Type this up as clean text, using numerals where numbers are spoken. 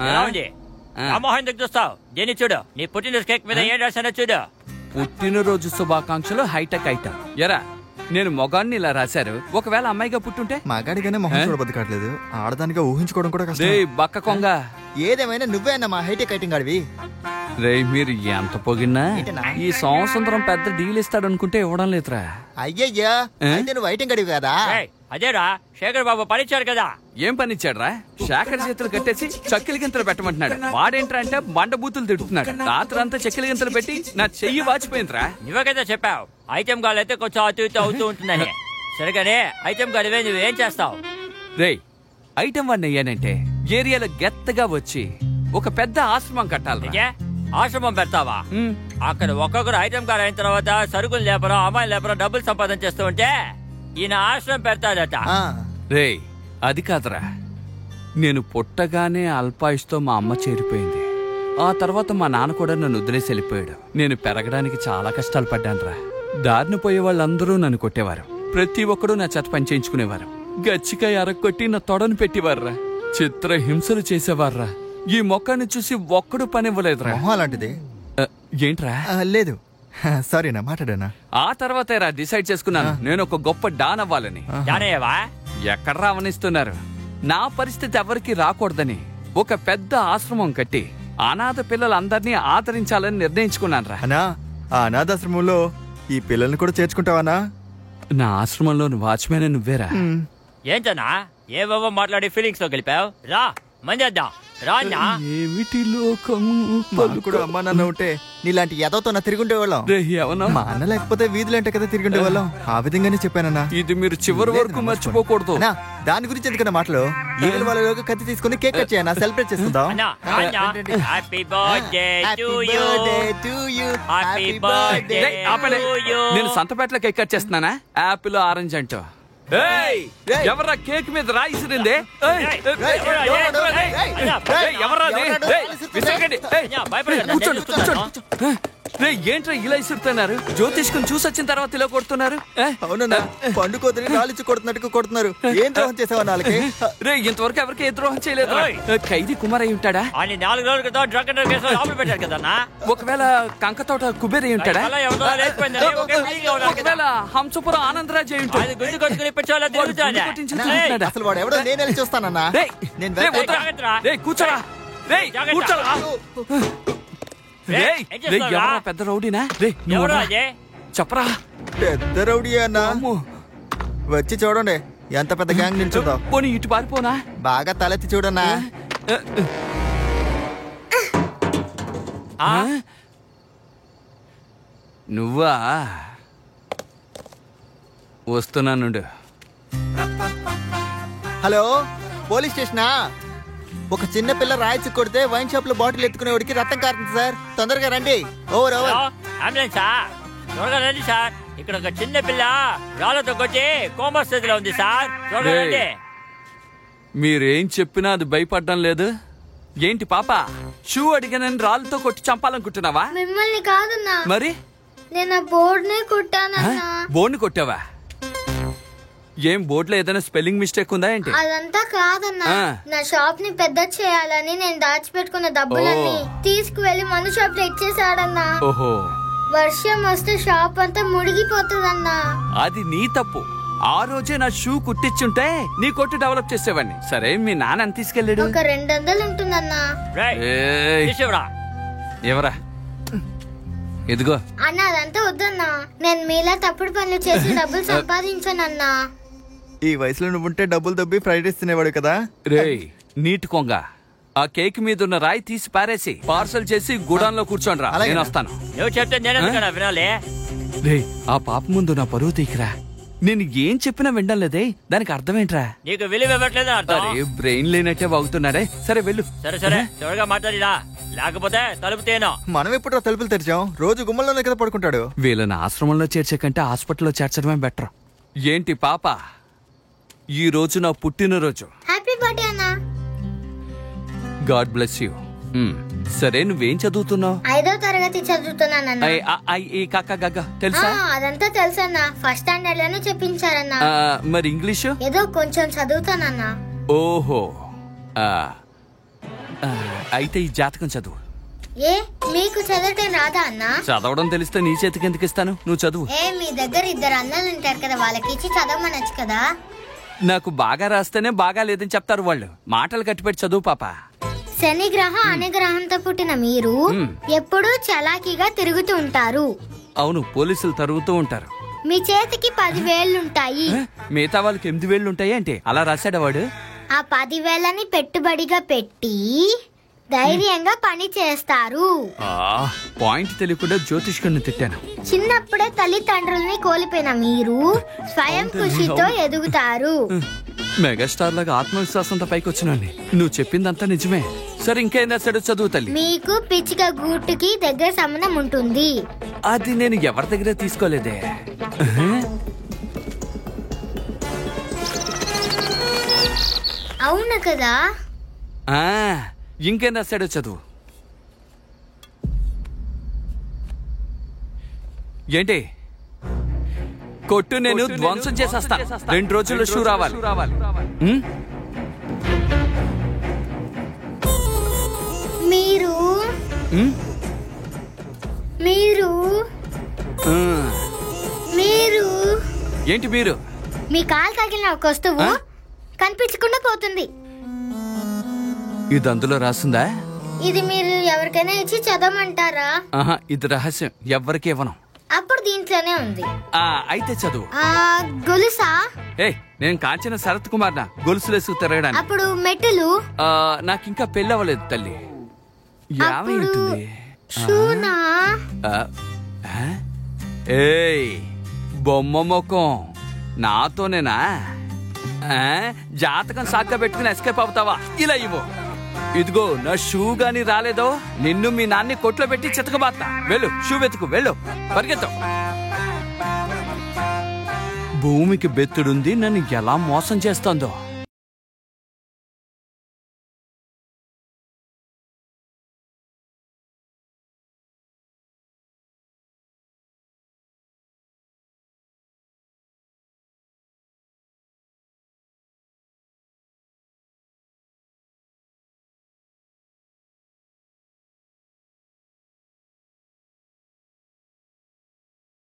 రామ్మోహన్ దగ్గర చూస్తావు దీన్ని చూడు నీ పుట్టినరోజు కేక్ మీద ఏం రాశానో చూడు. పుట్టినరోజు శుభాకాంక్షలు హైటెక్ ఐటమ్. ఎరా నేను మొగాన్ని ఇలా రాశారు, ఒకవేళ అమ్మాయిగా పుట్టుంటే? మగాడిగానే మొహం చూడబద్దు కావట్లేదు, ఆడదానిగా ఊహించుకోవడం కూడా కష్టం. బక్క కొంగ ఏదేమైనా నువ్వే అన్న మా హైటెక్ ఐటమ్ గాడివి. రే మీరు ఎంత పొగిన్నా ఈ సంవత్సరం పెద్ద డీల్ ఇస్తాడు అనుకుంటే ఇవ్వడం లేదురా. అయ్యయ్యా అయితే నువ్వు ఐటమ్ గాడివి కదా? అదేరా శేఖర్ బాబు పనిచ్చాడు కదా. ఏం పనిచ్చాడు రా? శేఖర్ చేతులు కట్టేసి చక్కెల గింతలు పెట్టమంటున్నాడు. వాడేంట్రా అంటే బండబూతులు తిడుతున్నాడు. రాత్రి అంతా చక్కెల గింతలు పెట్టి నా చెయ్యి వాచిపోయిందిరా. నువ్వే కదా చెప్పావు ఐటమ్ గాలు అయితే కొంచెం అటు ఇటు అవుతూ ఉంటుందని. సరిగానే ఐటమ్ గాడివే నువ్వేం చేస్తావు? రే ఐటమ్ వన్ అయ్యానంటే ఏరియాలో గెత్తగా వచ్చి ఒక పెద్ద ఆశ్రమం కట్టాలి. ఆశ్రమం పెడతావా? అక్కడ ఒక్కొక్కరు ఐటమ్ గారు అయిన తర్వాత సరుకులు లేపరం అమ్మాయిలు లేపరం డబ్బులు సంపాదన చేస్తూ ఉంటే ఈయన ఆశ్రమం పెడతాడట. రే అది కాదురా, నేను పుట్టగానే అల్పాయుష్తో మా అమ్మ చేరిపోయింది. ఆ తర్వాత మా నాన్న కూడా నన్ను వదిలేసి వెళ్ళిపోయాడు. నేను పెరగడానికి చాలా కష్టాలు పడ్డానురా. దారిని పోయే వాళ్ళందరూ నన్ను కొట్టేవారు. ప్రతి ఒక్కడూ నా చేత పని చేయించుకునేవారు. గచ్చికాయ అరక్కొట్టి నా తొడను పెట్టేవారురా. చిత్ర హింసలు చేసేవారురా. ఈ మొక్కని చూసి ఒక్కడు పని ఇవ్వలేదురా. అలాంటిది ఏంట్రా? లేదు సారీనా మాట్లాడానా. ఆ తర్వాతే రా డిసైడ్ చేసుకున్నాను నేను ఒక గొప్ప డాన్ అవ్వాలని. ఎక్కడ రావనిస్తున్నారు? నా పరిస్థితి ఎవరికి రాకూడదని ఒక పెద్ద ఆశ్రమం కట్టి అనాథ పిల్లలందరినీ ఆదరించాలని నిర్ణయించుకున్నాను రా. అనా ఆ అనాథాశ్రమంలో ఈ పిల్లల్ని కూడా చేర్చుకుంటావానా? నా ఆశ్రమంలో వాచ్మెన్ నువ్వేరా? ఏంటన్నా ఏవేవో మాట్లాడి ఫీలింగ్స్ లో గెలిపావు. రా మంజేద్దాం. ఏమిటి లోకం? కూడా అమ్మా నాన్న ఉంటే నీలాంటి ఎదవతో నా తిరుగుండే వాళ్ళం. మా అన్న లేకపోతే వీధులంటే కదా తిరుగుండే వాళ్ళం. ఆ విధంగానే చెప్పానన్నా. ఇది మీరు చివరి వరకు మర్చిపోకూడదు. దాని గురించి ఎందుకన్నా మాటలు? ఈగల వాళ్ళ కత్తి తీసుకుని కేక్ కట్ చేయనా, సెలబ్రేట్ చేసుకుందాం. నేను సంతపేటలో కేక్ కట్ చేస్తున్నానా? యాపిల్ ఆరెంజ్ అంటూ ఎవరా కేక్ మీద రాయిసిరిందే? ఏంట్రా ఇలా ఇస్తున్నారు? జ్యోతిష్కుని చూసొచ్చిన తర్వాత ఇలా కొడుతున్నారు. అవునన్నా పండుకోతని రాలిచ్చి కొడుతున్నట్టు కొడుతున్నారు. ఏం ద్రోహం చేసావా నాలుగు? రే ఇంతవరకు ఎవరికి ఏ ద్రోహం చేయలేదు. ఖైదీ కుమార్ అయి ఉంటాడా? 4 రోజుల క్రితం డ్రగ్ అండ్ కేసులో లోపల పెట్టారు కదా. ఒకవేళ కంకతోట కుబేర్ అయి ఉంటాడా? ఒకవేళ హంసపురం ఆనందరాజ్ అయి ఉంటాడు. అసలు వాడు ఎవడో నేను చూస్తానన్నా. కూర్చోరా పెద్ద రౌడీనా? చెప్పరా. పెద్ద రౌడీ అన్నా. వచ్చి చూడండి ఎంత పెద్ద గ్యాంగ్ నిల్చుందో. పోనీ ఇటు పారిపోనా? బాగా తలెత్తి చూడన్నా. నువ్వా? వస్తున్నానుండు. హలో పోలీస్ స్టేషనా? ఒక చిన్న పిల్ల రాయిచి కొడితే వైన్ షాప్ లో బాటిల్ ఎత్తుకునేవాడికి రక్తం కారుతుంది సార్, తొందరగా రండి. Over over. త్వరగా రండి సార్. ఇక్కడ ఒక చిన్న పిల్ల రాళ్లతో కొట్టి కోమా స్థితిలో ఉంది సార్. త్వరగా రండి. మీరేం చెప్పినా అది భయపడడం లేదు. ఏంటి పాప షూ అడిగానని రాళ్ళతో కొట్టి చంపాలనుకుంటున్నావా? మిమ్మల్ని కాదన్నా. మరి నేను బోర్డునే కొట్టానన్నా. బోర్డుని కొట్టావా? ఏం బోర్డులో ఏదైనా స్పెల్లింగ్ మిస్టేక్ ఉందా ఏంటి? అదంతా కాదన్నా. నా షాప్ ని పెద్ద చేయాలని నేను దాచిపెట్టుకున్న డబ్బులన్నీ తీసుకువెళ్లి మందు షాప్ లో ఇచ్చేసాడన్నా. ఓహో. వర్షం వస్తే షాప్ అంతా మునిగిపోతుందన్నా. అది నీ తప్పు. ఆ రోజే నా షూ కుట్టించుంటే నీ కొట్టు డెవలప్ చేసేవాడిని. సరే మీ నాన్న అని తీసుకెళ్ళాడు. ఒక 200 ఉంటుందన్నా. ఎవరా? ఎదుగో అన్నా. అదంతా వద్దన్నా. నేను మీలా తప్పుడు పనులు చేసి డబ్బులు సంపాదించానన్నా. ఈ వయసులో నువ్వుంటే డబ్బులు దబ్బి ఫ్రైడ్ రైస్ తినేవాడు కదా. రే నీటి కొంగ, ఆ కేక్ మీద ఉన్న రాయి తీసి పారేసి పార్సల్ చేసి గుడాన్లో కూర్చోండి రా. నేను వస్తాను. రే ఆ పాప ముందు నా పరువు తీకిరా. నేను ఏం చెప్పినా వినడం లేదే. దానికి అర్థమేంట్రా? నీకు విలువ ఇవ్వట్లేదు. అరే బ్రెయిన్ లేనట్టే వాగుతున్నాడే. సరే వెళ్ళు. సరే త్వరగా మాట్లాడిరా, లేకపోతే తలుపు తేను. మనం ఎప్పుడు తలుపులు తెరిచాం? రోజు గుమ్మల్లోనే కదా పడుకుంటాడు. వీళ్ళని ఆశ్రమంలో చేర్చే కంటే హాస్పిటల్లో చేర్చడమే బెటర్. ఏంటి పాప, ఈ రోజు నా పుట్టినరోజు. హ్యాపీ బర్త్డే అన్నా. God bless you. సరే నువ్వేం చదువుతున్నావు? 5వ తరగతి చదువుతున్నానన్నా. తెలుసా? అదంతా తెలుసన్నా. ఫస్ట్ స్టాండర్డ్ లోనే చెప్పించారన్నా. మరి ఇంగ్లీషు? ఏదో కొంచెం చదువుతానన్నా. ఓహో. అయితే ఈ జాతకం చదువు. ఏ మీకు చదవటం రాదా అన్న? చదవడం తెలిస్తే నీ చేతికి ఎందుకు ఇస్తాను, నువ్వు చదువు. మీ దగ్గర 2 అన్నలు ఉంటారు కదా, వాళ్ళకి ఇచ్చి చదవమనొచ్చు కదా. నాకు బాగా రాస్తేనే బాగా లేదని చెప్తారు వాళ్ళు. మాటలు కట్టిపెట్టి చదువు పాప. శని గ్రహం అనే గ్రహంతో పుట్టిన మీరు ఎప్పుడూ చలాకీగా తిరుగుతూ ఉంటారు. అవును, పోలీసులు తరుగుతూ ఉంటారు. మీ చేతికి 10 వేళ్లుంటాయి. మిగతా వాళ్ళకి 8 వేళ్ళు ఉంటాయి అంటే అలా రాశాడు వాడు. ఆ 10 వేళ్ళని పెట్టుబడిగా పెట్టి ధైర్యంగా పని చేస్తారు. పాయింట్ తెలియకుండా జ్యోతిష్కుడిని తిట్టాను. చిన్నప్పుడే తల్లిదండ్రుల్ని కోల్పోయిన మీరు స్వయం కృషితో ఎదుగుతారు. మెగాస్టార్ లాగా ఆత్మవిశ్వాసంతో పైకి వచ్చినాన్ని. నువ్వు చెప్పిందంతా నిజమే. సరే ఇంకేం రాశాడు చదువు తల్లి. మీకు పిచ్చిక గూటుకి దగ్గర సంబంధం ఉంటుంది. అది నేను ఎవరి దగ్గర తీసుకోలేదే. అవును కదా. ఇంకేం రాశాడో చదువు. ఏంటి? కొట్టు నేను ధ్వంసం చేసేస్తాను. 2 రోజుల్లో షూ రావాలి. మీరు మీరు మీరు ఏంటి మీరు? మీ కాలు తగిలిన ఒక వస్తువు కనిపించకుండా పోతుంది. ఇది అందులో రాస్తుందా? ఇది మీరు ఎవరికైనా ఇచ్చి చదవమంటారా? ఇది రహస్యం, ఎవ్వరికి ఇవ్వను. అప్పుడు దీంట్లోనే ఉంది. అయితే చదువు. గొలుసా? నేను కాంచిన శరత్ కుమార్ నా గొలుసులేసుకు తిరగడానికి. అప్పుడు మెట్టులు? నాకింకా పెళ్ళి అవ్వలేదు తల్లి. షూనా? బొమ్మ ముఖం నాతోనేనా? జాతకం సాగ్గా పెట్టుకుని ఎస్కేప్ అవుతావా? ఇలా ఇవ్వు. ఇదిగో నా షూ గాని రాలేదో నిన్ను మీ నాన్ని కొట్లో పెట్టి చితకబాత్తా. వెళ్ళు, షూ వెతుకు, వెళ్ళు, పరిగెత్తు. భూమికి బెత్తుడుంది, నన్ను ఎలా మోసం చేస్తోందో.